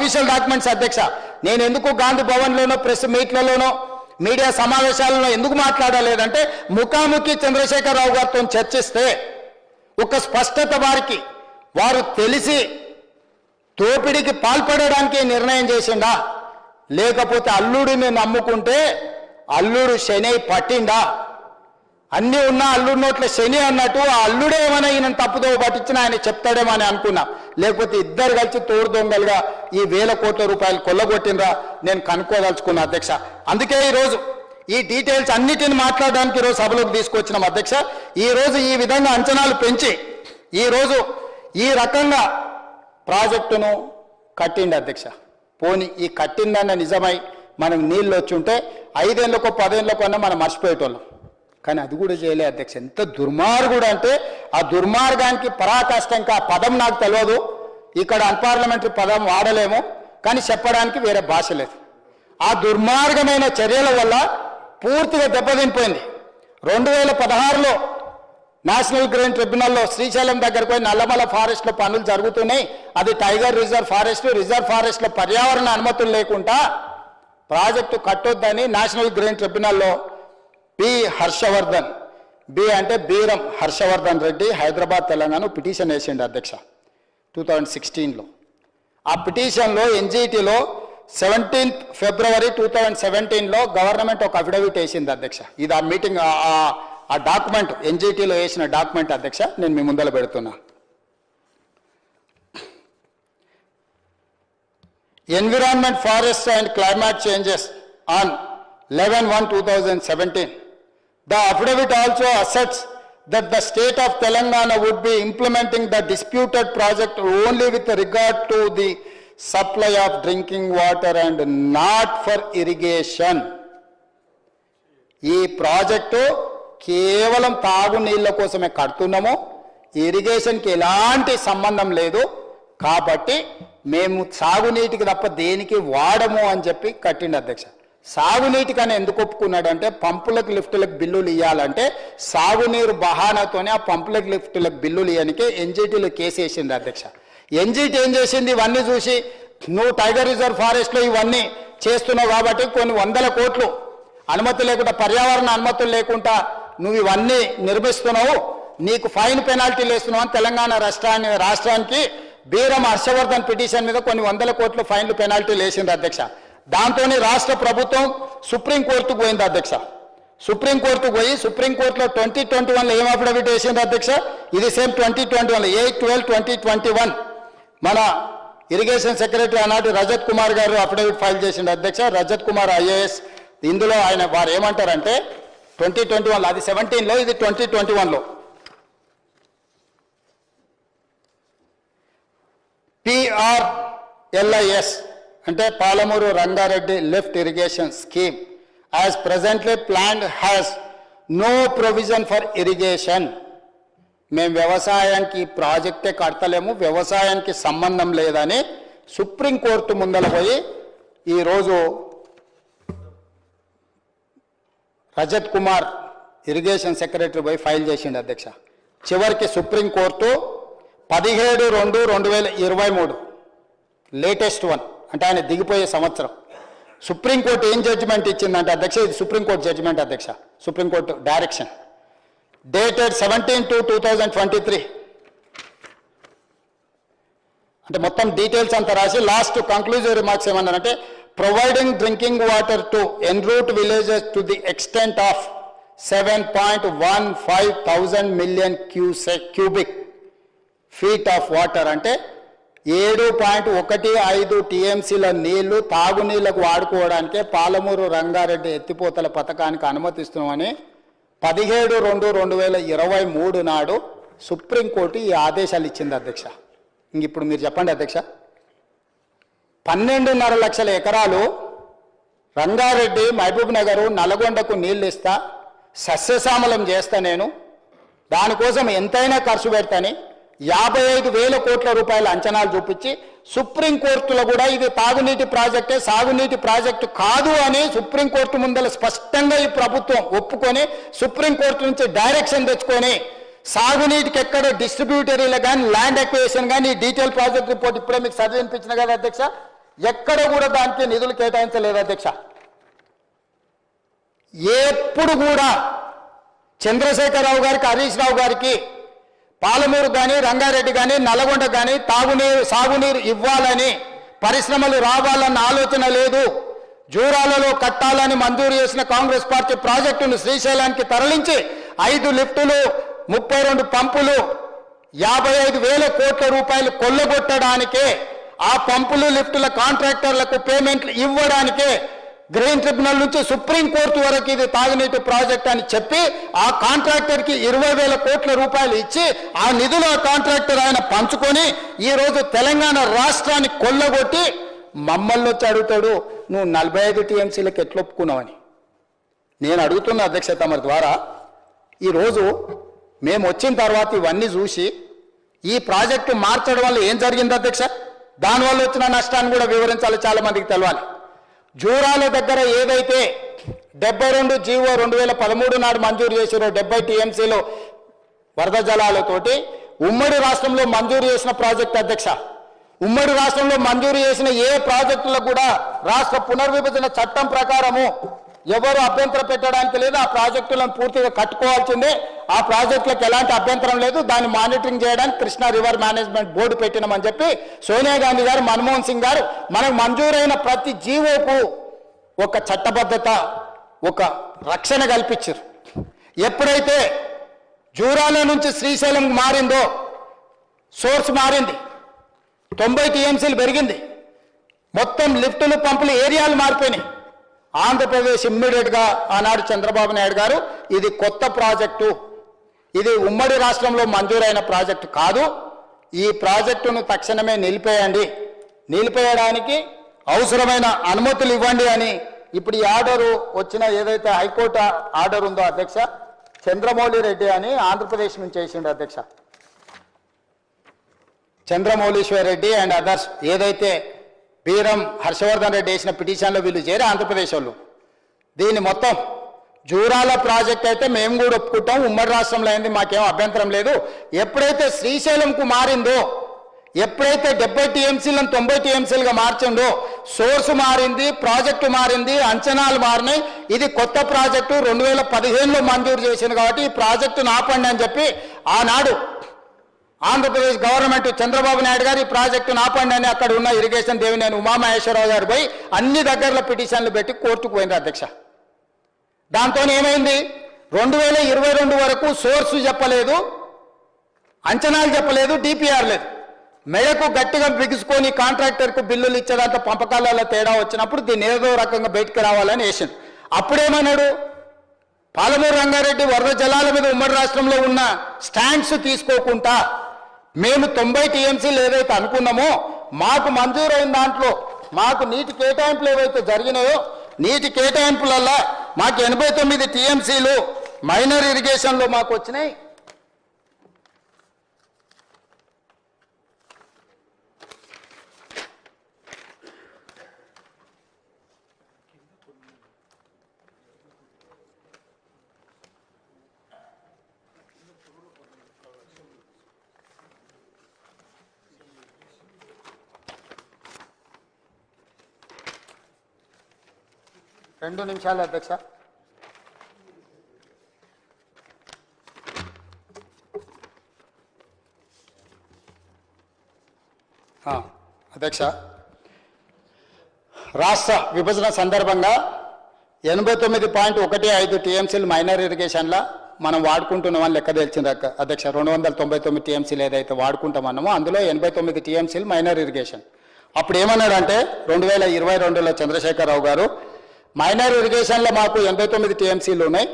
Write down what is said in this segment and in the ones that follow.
Official documents అధ్యక్ష. నేను ఎందుకు గాంధీ భవన్లోనో ప్రెస్ మీట్లలోనో మీడియా సమావేశాలలో ఎందుకు మాట్లాడలేదంటే, ముఖాముఖి చంద్రశేఖరరావు గారితో చర్చిస్తే ఒక స్పష్టత వారికి, వారు తెలిసి దోపిడీకి పాల్పడడానికి నిర్ణయం చేసిండా, లేకపోతే అల్లుడిని నమ్ముకుంటే అల్లుడు శని పట్టిండా, అన్నీ ఉన్నా అల్లుడి నోట్ల శని అన్నట్టు ఆ అల్లుడే ఏమైనా ఈయన తప్పుదో పట్టించిన ఆయన చెప్తాడేమో అని అనుకున్నా. లేకపోతే ఇద్దరు కలిసి తోడు దొంగలుగా ఈ 1000 కోట్ల రూపాయలు కొల్లగొట్టినరా నేను కనుక్కోదలుచుకున్నా అధ్యక్ష. అందుకే ఈరోజు ఈ డీటెయిల్స్ అన్నిటిని మాట్లాడడానికి ఈరోజు సభలోకి తీసుకొచ్చినాం అధ్యక్ష. ఈరోజు ఈ విధంగా అంచనాలు పెంచి ఈరోజు ఈ రకంగా ప్రాజెక్టును కట్టిండి అధ్యక్ష. పోని ఈ కట్టిందన్న నిజమై మనకు నీళ్ళు వచ్చి ఉంటే 5 ఏళ్ళకో 10 ఏళ్ళకో అన్నా మనం మర్చిపోయేటోళ్ళం. కానీ అది కూడా చేయలే అధ్యక్ష. ఎంత దుర్మార్గుడు అంటే ఆ దుర్మార్గానికి పరాకాష్ట, ఇంకా ఆ పదం నాకు తెలియదు, ఇక్కడ అన్పార్లమెంటరీ పదం వాడలేము, కానీ చెప్పడానికి వేరే భాష లేదు. ఆ దుర్మార్గమైన చర్యల వల్ల పూర్తిగా దెబ్బతినిపోయింది. 2016లో నేషనల్ గ్రీన్ ట్రిబ్యునల్లో శ్రీశైలం దగ్గరకు పోయి నల్లమల ఫారెస్ట్లో పనులు జరుగుతున్నాయి. అది టైగర్ రిజర్వ్ ఫారెస్ట్లో పర్యావరణ అనుమతులు లేకుండా ప్రాజెక్టు కట్టొద్దని నేషనల్ గ్రీన్ ట్రిబ్యునల్లో బి హర్షవర్ధన్, బి అంటే బీరం హర్షవర్ధన్ రెడ్డి, హైదరాబాద్ తెలంగాణ పిటిషన్ వేసిండు అధ్యక్ష 2016లో. ఆ పిటిషన్లో ఎన్జిటిలో 17 ఫిబ్రవరి 2017లో గవర్నమెంట్ ఒక అఫిడవిట్ వేసింది అధ్యక్ష. ఇది ఆ మీటింగ్ ఆ డాక్యుమెంట్ ఎన్జిటిలో వేసిన డాక్యుమెంట్ అధ్యక్ష, నేను మీ ముందర పెడుతున్నా. Environment, forest and climate changes on 11/1/2017. The affidavit also asserts that the state of Telangana would be implementing the disputed project only with regard to the supply of drinking water and not for irrigation. ఈ project కేవలం తాగునీళ్ళ కోసమే కడుతున్నాము, ఇరిగేషన్కి ఎలాంటి సంబంధం లేదు, కాబట్టి మేము సాగునీటికి తప్ప దేనికి వాడము అని చెప్పి కట్టిండు అధ్యక్ష. సాగునీటికని ఎందుకు ఒప్పుకున్నాడంటే, పంపులకు లిఫ్టులకు బిల్లులు ఇవ్వాలంటే సాగునీరు బహానాతోనే ఆ పంపులకు లిఫ్టులకు బిల్లులు ఇవ్వడానికి ఎన్జిటీలో కేసు వేసింది అధ్యక్ష. ఎన్జిటి ఏం చేసింది, ఇవన్నీ చూసి నువ్వు టైగర్ రిజర్వ్ ఫారెస్ట్లో ఇవన్నీ చేస్తున్నావు కాబట్టి కొన్ని 100 కోట్లు అనుమతి లేకుండా, పర్యావరణ అనుమతులు లేకుండా నువ్వు ఇవన్నీ నిర్మిస్తున్నావు, నీకు ఫైన్ పెనాల్టీలు వేస్తున్నావు అని తెలంగాణ రాష్ట్రానికి బీరం హర్షవర్ధన్ పిటిషన్ మీద కొన్ని 100 కోట్లు ఫైన్లు పెనాల్టీలు వేసింది అధ్యక్ష. దాంతోనే రాష్ట్ర ప్రభుత్వం సుప్రీంకోర్టుకు పోయింది అధ్యక్ష. సుప్రీంకోర్టుకు పోయి సుప్రీంకోర్టులో 2021లో ఏం అఫిడవిట్ వేసింది అధ్యక్ష, ఇది సేమ్ 2021లో 8/12/2021 మన ఇరిగేషన్ సెక్రటరీ ఆనాటి రజత్ కుమార్ గారు అఫిడవిట్ ఫైల్ చేసిండు అధ్యక్ష. రజత్ కుమార్ ఐఏఎస్. ఇందులో వారు ఏమంటారంటే 2021లో, అది 17లో, ఇది 2021లో PRLIS అంటే Palamuru Rangareddy lift irrigation scheme as presently planned has no provision for irrigation. మేము వ్యవసాయానికి ప్రాజెక్టే కడతలేము, వ్యవసాయానికి సంబంధం లేదని సుప్రీంకోర్టు ముందర పోయి ఈరోజు రజత్ కుమార్ ఇరిగేషన్ సెక్రటరీ పోయి ఫైల్ చేసిండు అధ్యక్ష. చివరికి సుప్రీంకోర్టు 17/2/2023 లేటెస్ట్ వన్, అంటే ఆయన దిగిపోయే సంవత్సరం, సుప్రీంకోర్టు ఏం జడ్జిమెంట్ ఇచ్చిందంటే అధ్యక్ష, ఇది సుప్రీంకోర్టు జడ్జిమెంట్ అధ్యక్ష, సుప్రీంకోర్టు డైరెక్షన్ డేటెడ్ 17/2/2023. అంటే మొత్తం డీటెయిల్స్ అంతా రాసి లాస్ట్ కంక్లూజివ్ రిమార్క్స్ ఏమన్నారంటే, providing drinking water to en route villages to the extent of 7.15 thousand million cubic feet of water, అంటే 7.15 TMCల నీళ్లు తాగునీళ్లకు వాడుకోవడానికే పాలమూరు రంగారెడ్డి ఎత్తిపోతల పథకానికి అనుమతిస్తున్నామని 17/2/2023 నాడు సుప్రీంకోర్టు ఈ ఆదేశాలు ఇచ్చింది అధ్యక్ష. ఇంక ఇప్పుడు మీరు చెప్పండి అధ్యక్ష, 12.5 లక్షల ఎకరాలు రంగారెడ్డి, మహబూబ్ నగరు, నల్గొండకు నీళ్ళు ఇస్తా, సస్యశ్యామలం చేస్తా, నేను దానికోసం ఎంతైనా ఖర్చు పెడతాని 55,000 కోట్ల రూపాయల అంచనాలు చూపించి సుప్రీంకోర్టులో కూడా ఇది తాగునీటి ప్రాజెక్టే, సాగునీటి ప్రాజెక్టు కాదు అని సుప్రీంకోర్టు ముందర స్పష్టంగా ఈ ప్రభుత్వం ఒప్పుకొని సుప్రీంకోర్టు నుంచి డైరెక్షన్ తెచ్చుకొని సాగునీటికి ఎక్కడ డిస్ట్రిబ్యూటరీలు కానీ ల్యాండ్ ఎక్విజిషన్ కానీ డీటెయిల్ ప్రాజెక్ట్ రిపోర్ట్ ఇప్పుడే మీకు చదివినిపించిన కదా అధ్యక్ష, ఎక్కడ కూడా దానికి నిధులు కేటాయించలేదు అధ్యక్ష. ఎప్పుడు కూడా చంద్రశేఖరరావు గారికి, హరీష్ రావు గారికి పాలమూరు కానీ, రంగారెడ్డి కానీ, నల్గొండ కానీ సాగునీరు ఇవ్వాలని, పరిశ్రమలు రావాలన్న ఆలోచన లేదు. జూరాలలో కట్టాలని మంజూరు చేసిన కాంగ్రెస్ పార్టీ ప్రాజెక్టును శ్రీశైలానికి తరలించి 5 లిఫ్టులు, 32 పంపులు, 55,000 కోట్ల రూపాయలు కొల్లగొట్టడానికే, ఆ పంపులు లిఫ్టుల కాంట్రాక్టర్లకు పేమెంట్లు ఇవ్వడానికే గ్రీన్ ట్రిబ్యునల్ నుంచి సుప్రీంకోర్టు వరకు ఇది తాగునీటి ప్రాజెక్ట్ అని చెప్పి ఆ కాంట్రాక్టర్కి 20,000 కోట్ల రూపాయలు ఇచ్చి ఆ నిధులు ఆ కాంట్రాక్టర్ ఆయన పంచుకొని ఈరోజు తెలంగాణ రాష్ట్రాన్ని కొల్లగొట్టి మమ్మల్ని వచ్చి అడుగుతాడు, నువ్వు 45 టీఎంసీలకు ఎట్లా ఒప్పుకున్నావని. నేను అడుగుతున్న అధ్యక్ష తమ ద్వారా, ఈరోజు మేము వచ్చిన తర్వాత ఇవన్నీ చూసి ఈ ప్రాజెక్టు మార్చడం వల్ల ఏం జరిగింది అధ్యక్ష, దానివల్ల వచ్చిన నష్టాన్ని కూడా వివరించాలి, చాలా మందికి తెలవాలి. జూరాల దగ్గర ఏదైతే 72 జీవో 2013 నాడు మంజూరు చేసారో 70 టీఎంసీలో వరద జలాలతోటి ఉమ్మడి రాష్ట్రంలో మంజూరు చేసిన ప్రాజెక్ట్ అధ్యక్ష, ఉమ్మడి రాష్ట్రంలో మంజూరు చేసిన ఏ ప్రాజెక్టులకు కూడా రాష్ట్ర పునర్విభజన చట్టం ప్రకారము ఎవరు అభ్యంతరం పెట్టడానికి లేదు. ఆ ప్రాజెక్టులను పూర్తిగా కట్టుకోవాల్సిందే. ఆ ప్రాజెక్టులకు ఎలాంటి అభ్యంతరం లేదు. దాన్ని మానిటరింగ్ చేయడానికి కృష్ణా రివర్ మేనేజ్మెంట్ బోర్డు పెట్టినామని చెప్పి సోనియా గాంధీ గారు, మన్మోహన్ సింగ్ గారు మనకు మంజూరైన ప్రతి జీవోకు ఒక చట్టబద్ధత, ఒక రక్షణ కల్పించారు. ఎప్పుడైతే జూరాల నుంచి శ్రీశైలం మారిందో, సోర్స్ మారింది, 90 టీఎంసీలు పెరిగింది, మొత్తం లిఫ్టులు, పంపులు, ఏరియాలు మారిపోయినాయి. ఆంధ్రప్రదేశ్ ఇమ్మీడియట్గా ఆనాడు చంద్రబాబు నాయుడు గారు ఇది కొత్త ప్రాజెక్టు, ఇది ఉమ్మడి రాష్ట్రంలో మంజూరైన ప్రాజెక్టు కాదు, ఈ ప్రాజెక్టును తక్షణమే నిలిపేయండి, నిలిపేయడానికి అవసరమైన అనుమతులు ఇవ్వండి అని ఇప్పుడు ఈ ఆర్డరు వచ్చిన ఏదైతే హైకోర్టు ఆర్డర్ ఉందో అధ్యక్ష, చంద్రమౌళి రెడ్డి అని ఆంధ్రప్రదేశ్ నుంచి వేసిండు అధ్యక్ష. చంద్రమౌళీశ్వర్ రెడ్డి అండ్ అదర్స్ ఏదైతే బీరం హర్షవర్ధన్ రెడ్డి వేసిన పిటిషన్లో వీళ్ళు చేరి ఆంధ్రప్రదేశ్ వాళ్ళు దీన్ని మొత్తం జూరాల ప్రాజెక్ట్ అయితే మేము కూడా ఒప్పుకుంటాం, ఉమ్మడి రాష్ట్రంలో అయింది, మాకేం అభ్యంతరం లేదు. ఎప్పుడైతే శ్రీశైలంకు మారిందో, ఎప్పుడైతే 70 టీఎంసీలను 90 టీఎంసీలుగా మార్చిందో, సోర్సు మారింది, ప్రాజెక్టు మారింది, అంచనాలు మారినాయి. ఇది కొత్త ప్రాజెక్టు 2015లో మంజూరు చేసింది కాబట్టి ఈ ప్రాజెక్టును ఆపండి అని చెప్పి ఆనాడు ఆంధ్రప్రదేశ్ గవర్నమెంట్ చంద్రబాబు నాయుడు గారు ఈ ప్రాజెక్టును ఆపండి అని అక్కడ ఉన్న ఇరిగేషన్ దేవినేని ఉమామహేశ్వరరావు గారు పోయి అన్ని దగ్గరలో పిటిషన్లు పెట్టి కోర్టుకు పోయింది అధ్యక్ష. దాంతో ఏమైంది, 2022 వరకు సోర్సు చెప్పలేదు, అంచనాలు చెప్పలేదు, డిపిఆర్ లేదు. మెడకు గట్టిగా బిగుసుకొని కాంట్రాక్టర్కు బిల్లులు ఇచ్చేదాంతో పంపకాలలో తేడా వచ్చినప్పుడు దీన్ని ఏదో రకంగా బయటకు రావాలని వేసింది. అప్పుడేమన్నాడు, పాలమూరు రంగారెడ్డి వరద జలాల మీద ఉమ్మడి రాష్ట్రంలో ఉన్న స్టాండ్స్ తీసుకోకుండా మేము 90 టీఎంసీలు ఏదైతే అనుకున్నామో మాకు మంజూరైన దాంట్లో మాకు నీటి కేటాయింపులు ఏవైతే జరిగినాయో నీటి కేటాయింపులల్లో మాకు 89 టీఎంసీలు మైనర్ ఇరిగేషన్లో మాకు వచ్చినాయి. రెండు నిమిషాలు అధ్యక్ష. అధ్యక్ష, రాష్ట్ర విభజన సందర్భంగా 89.15 టీఎంసీలు మైనర్ ఇరిగేషన్ల మనం వాడుకుంటున్నామని లెక్క తెలిసింది అధ్యక్ష. 299 టీఎంసీలు ఏదైతే వాడుకుంటామన్నామో అందులో 89 టీఎంసీలు మైనర్ ఇరిగేషన్. అప్పుడు ఏమన్నాడంటే 2022లో చంద్రశేఖరరావు గారు, మైనర్ ఇరిగేషన్లో మాకు 89 టీఎంసీలు ఉన్నాయి,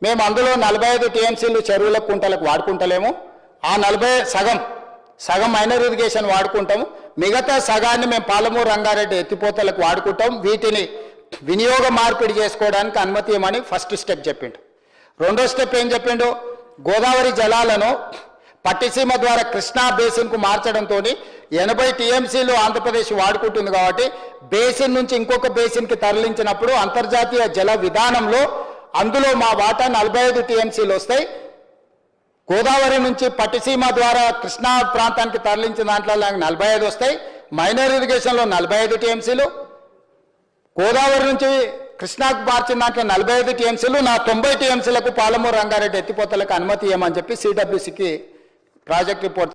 మేము అందులో 45 టీఎంసీలు చెరువులకు, కుంటలకు వాడుకుంటలేము, ఆ 40 సగం మైనర్ ఇరిగేషన్ వాడుకుంటాము, మిగతా సగాన్ని మేము పాలమూరు రంగారెడ్డి ఎత్తిపోతలకు వాడుకుంటాం, వీటిని వినియోగ మార్పిడి చేసుకోవడానికి అనుమతి ఇవ్వమని ఫస్ట్ స్టెప్ చెప్పిండు. రెండో స్టెప్ ఏం చెప్పిండు, గోదావరి జలాలను పట్టిసీమ ద్వారా కృష్ణా బేసిన్కు మార్చడంతో 80 టీఎంసీలు ఆంధ్రప్రదేశ్ వాడుకుంటుంది కాబట్టి బేసిన్ నుంచి ఇంకొక బేసిన్కి తరలించినప్పుడు అంతర్జాతీయ జల విధానంలో అందులో మా వాటా 45 టీఎంసీలు వస్తాయి. గోదావరి నుంచి పట్టిసీమ ద్వారా కృష్ణా ప్రాంతానికి తరలించిన దాంట్లో 45 వస్తాయి. మైనర్ ఇరిగేషన్లో 45 టీఎంసీలు, గోదావరి నుంచి కృష్ణాకు మార్చిన దాంట్లో 45 టీఎంసీలు, నా 90 టీఎంసీలకు పాలమూరు రంగారెడ్డి ఎత్తిపోతలకు అనుమతి ఇవ్వమని చెప్పి సిడబ్ల్యూసికి ప్రాజెక్ట్ రిపోర్ట్